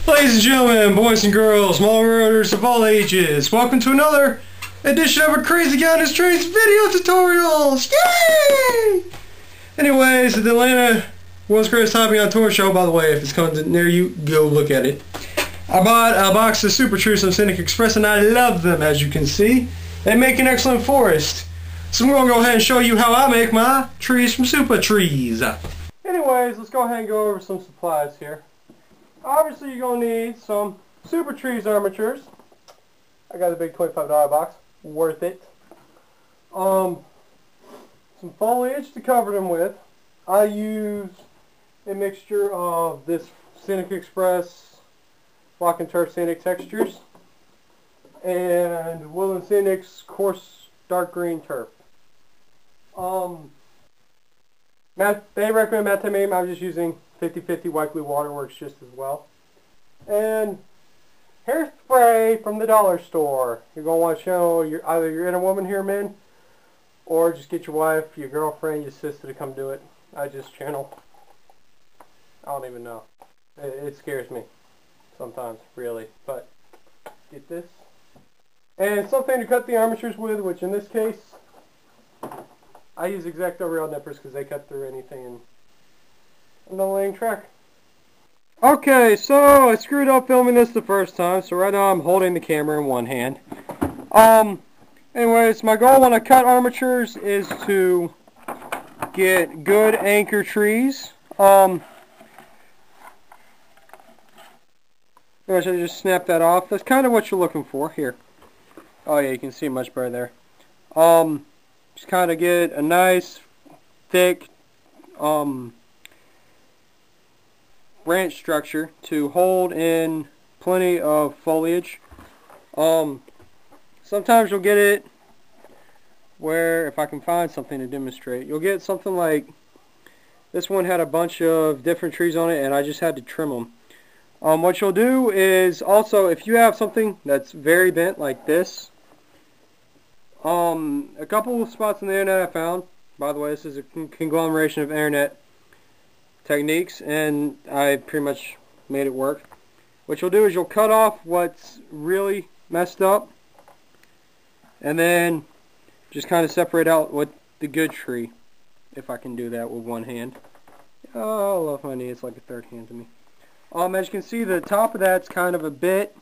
Ladies and gentlemen, boys and girls, small roaders of all ages, welcome to another edition of a Crazy Guy on His Trees video tutorials! Yay! Anyways, the Atlanta World's Greatest Hobby on Tour show, by the way, if it's coming near you, go look at it. I bought a box of Supertrees from Scenic Express and I love them, as you can see. They make an excellent forest. So we're going to go ahead and show you how I make my trees from Supertrees. Anyways, let's go ahead and go over some supplies here. Obviously, you're going to need some Supertrees Armatures. I got a big $25 box. Worth it. Some foliage to cover them with. I use a mixture of this Scenic Express Rock and Turf Scenic Textures and Woodland Scenic's coarse dark green turf. They recommend Matamame. I'm just using 50/50 white glue waterworks just as well. And hairspray from the dollar store. You're going to want to show either you're in a woman here, men, or just get your wife, your girlfriend, your sister to come do it. I just channel. I don't even know. It scares me sometimes, really. But get this. And something to cut the armatures with, which in this case, I use X-Acto rail nippers because they cut through anything and I'm not laying track. Okay, so I screwed up filming this the first time, so right now I'm holding the camera in one hand. Anyways, my goal when I cut armatures is to get good anchor trees. I should just snap that off. That's kind of what you're looking for here. Oh yeah, you can see much better there. Just kind of get a nice, thick, branch structure to hold in plenty of foliage. Sometimes you'll get it where, if I can find something to demonstrate, you'll get something like this one had a bunch of different trees on it and I just had to trim them. What you'll do is also, if you have something that's very bent like this, a couple of spots on the internet I found, by the way, this is a conglomeration of internet techniques and I pretty much made it work. What you'll do is you'll cut off what's really messed up and then just kind of separate out what the good tree, if I can do that with one hand. Oh, I love my knee, it's like a third hand to me. As you can see, the top of that's kind of a bit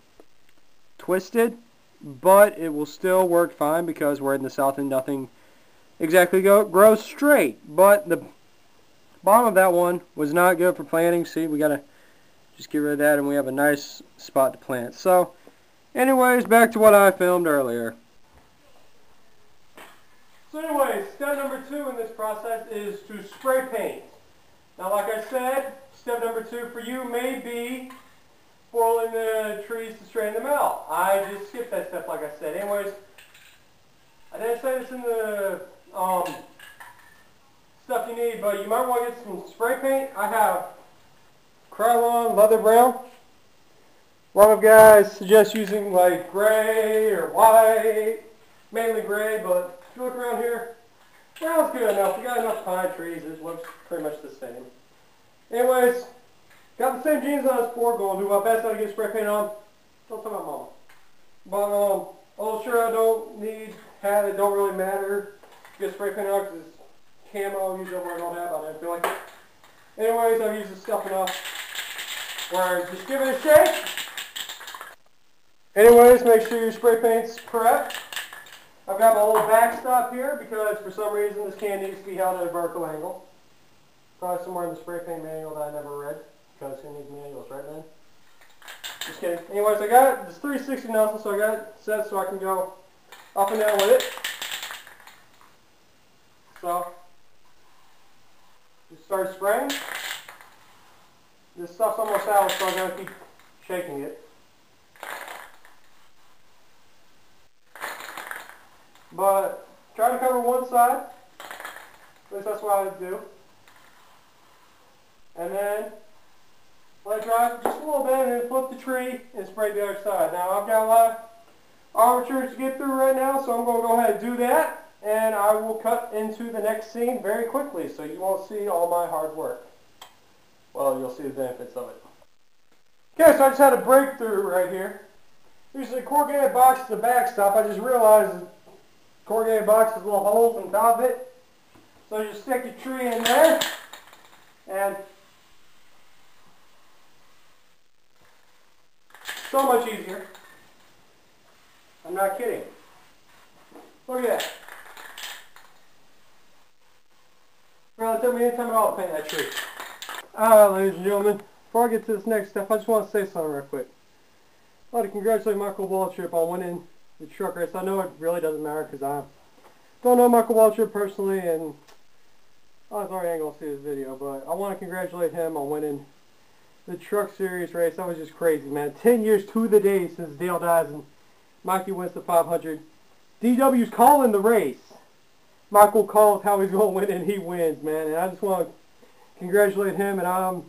twisted, but it will still work fine because we're in the south and nothing exactly grows straight. But the bottom of that one was not good for planting. See, we gotta just get rid of that and we have a nice spot to plant. So anyways, back to what I filmed earlier. So anyways, step number 2 in this process is to spray paint. Now like I said, step number 2 for you may be spoiling the trees to straighten them out. I just skipped that step like I said. Anyways, I didn't say this in the stuff you need, but you might want to get some spray paint. I have Krylon Leather Brown. A lot of guys suggest using like gray or white, mainly gray, but if you look around here, brown's good enough. We got enough pine trees, it looks pretty much the same. Anyways, got the same jeans on as before, going to do my best how to get spray paint on. Don't tell my mom. But, oh sure, I don't need hat, it don't really matter to get spray paint on because it's camo, usually I don't have, I didn't feel like it. Anyways, I've used this stuff enough where just give it a shake. Anyways, make sure your spray paint's prepped. I've got my little backstop here because for some reason this can needs to be held at a vertical angle. Probably somewhere in the spray paint manual that I never read. Because who needs manuals, right man? Just kidding. Anyways, I got this 360 nozzle, so I got it set so I can go up and down with it. So, just start spraying. This stuff's almost out, so I'm going to keep shaking it. But try to cover one side. At least that's what I do. And then let it dry just a little bit and then flip the tree and spray the other side. Now I've got a lot of armatures to get through right now, so I'm going to go ahead and do that. And I will cut into the next scene very quickly so you won't see all my hard work. Well, you'll see the benefits of it. Okay, so I just had a breakthrough right here. Usually corrugated box is the backstop. I just realized the corrugated box has little holes on top of it. So you just stick your tree in there and so much easier. I'm not kidding. Look at that. Well, it took me any time at all to paint that tree. Alright, ladies and gentlemen, before I get to this next step, I just want to say something real quick. I'd like to congratulate Michael Waltrip on winning the truck race. I know it really doesn't matter because I don't know Michael Waltrip personally, and I already ain't going to see this video, but I want to congratulate him on winning the truck series race. That was just crazy, man. 10 years to the day since Dale dies and Mikey wins the 500. DW's calling the race. Michael calls how he's going to win, and he wins, man. And I just want to congratulate him. And I'm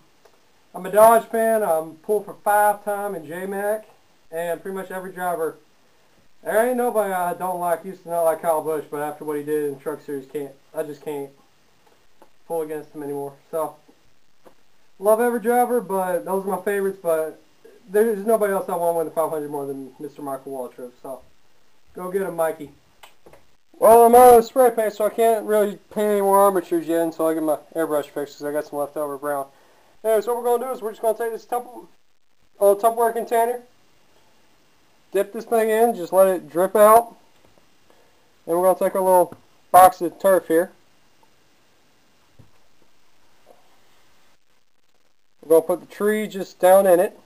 a Dodge fan. I'm pulled for 5-time in J-Mac, and pretty much every driver. There ain't nobody I don't like. Used to not like Kyle Busch, but after what he did in the truck series, I just can't pull against him anymore. So love every driver, but those are my favorites. But there's nobody else I want to win the 500 more than Mr. Michael Waltrip. So go get him, Mikey. Well, I'm out of spray paint, so I can't really paint any more armatures yet until I get my airbrush fixed because I got some leftover brown. Anyway, so what we're going to do is we're just going to take this Tupperware container, dip this thing in, just let it drip out. Then we're going to take a little box of turf here. We're going to put the tree just down in it.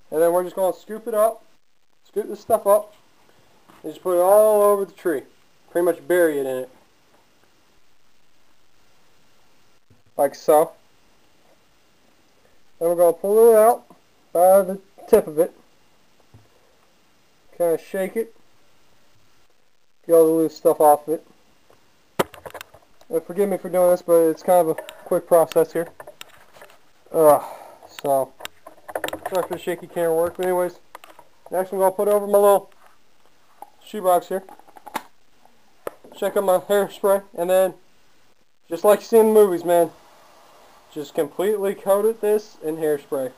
And then we're just going to scoop it up, scoop this stuff up, and just put it all over the tree. Pretty much bury it in it. Like so. Then we're going to pull it out by the tip of it. Kind of shake it. Get all the loose stuff off of it. And forgive me for doing this, but it's kind of a quick process here. So, sorry for the shaky camera work. But anyways, next I'm going to put over my little shoebox here. Check out my hairspray, and then, just like you see in the movies, man, just completely coat this in hairspray.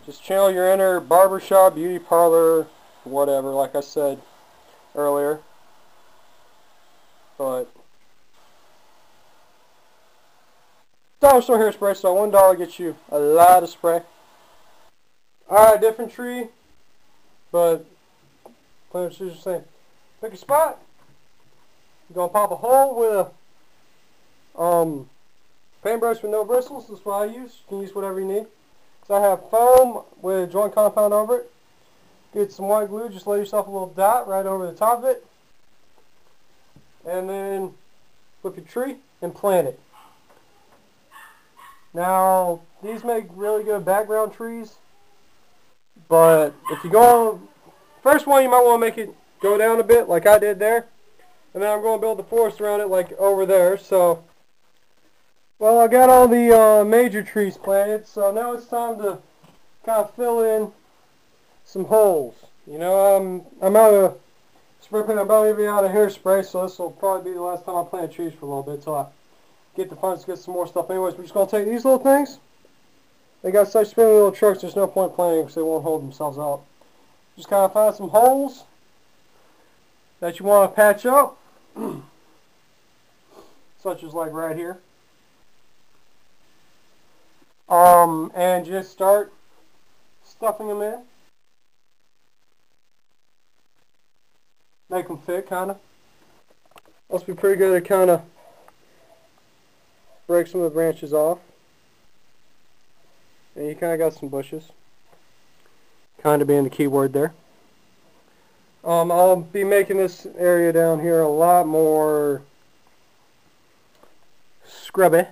Just channel your inner barbershop, beauty parlor, whatever, like I said earlier. But dollar store hairspray, so $1 gets you a lot of spray. Alright, different tree, but plain and the same. Pick a spot. You're gonna pop a hole with a paintbrush with no bristles. That's what I use. You can use whatever you need. So I have foam with joint compound over it. Get some white glue. Just lay yourself a little dot right over the top of it, and then flip your tree and plant it. Now these make really good background trees, but if you go on first one, you might want to make it go down a bit like I did there. And then I'm going to build the forest around it like over there. So, well, I got all the major trees planted. So now it's time to kind of fill in some holes. You know, I'm out of spray paint. I'm about to be out of hairspray. So this will probably be the last time I plant trees for a little bit. Until I get the funds to get some more stuff. Anyways, we're just going to take these little things. They got such spindly little trucks. There's no point planting because they won't hold themselves out. Just kind of find some holes that you want to patch up, such as like right here, and just start stuffing them in. Make them fit, kind of. Must be pretty good to kind of break some of the branches off. And you kind of got some bushes. Kind of being the key word there. I'll be making this area down here a lot more scrubby,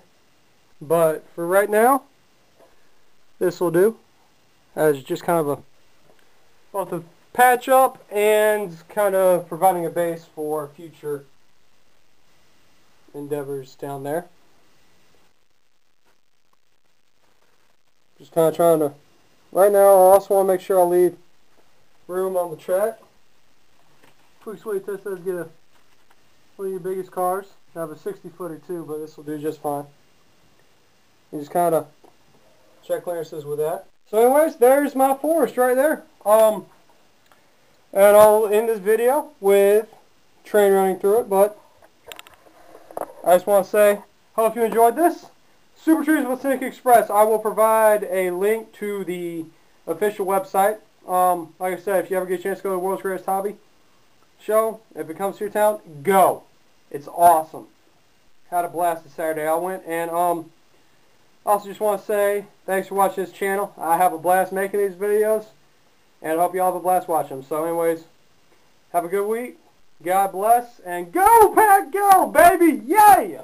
but for right now, this will do as just kind of both a patch up and kind of providing a base for future endeavors down there. Just kind of trying to, right now I also want to make sure I leave room on the track. Quick sweet test says get one of your biggest cars. I have a 60-footer too, but this will do just fine. You just kind of check clearances with that. So anyways, there's my forest right there. And I'll end this video with train running through it, but I just want to say, hope you enjoyed this. Supertrees with Scenic Express. I will provide a link to the official website. Like I said, if you ever get a chance to go to the World's Greatest Hobby show, if it comes to your town, go. It's awesome. Had a blast this Saturday. I went, and also just want to say thanks for watching this channel. I have a blast making these videos, and I hope you all have a blast watching them. So anyways, have a good week. God bless, and go Pack, go baby, yeah!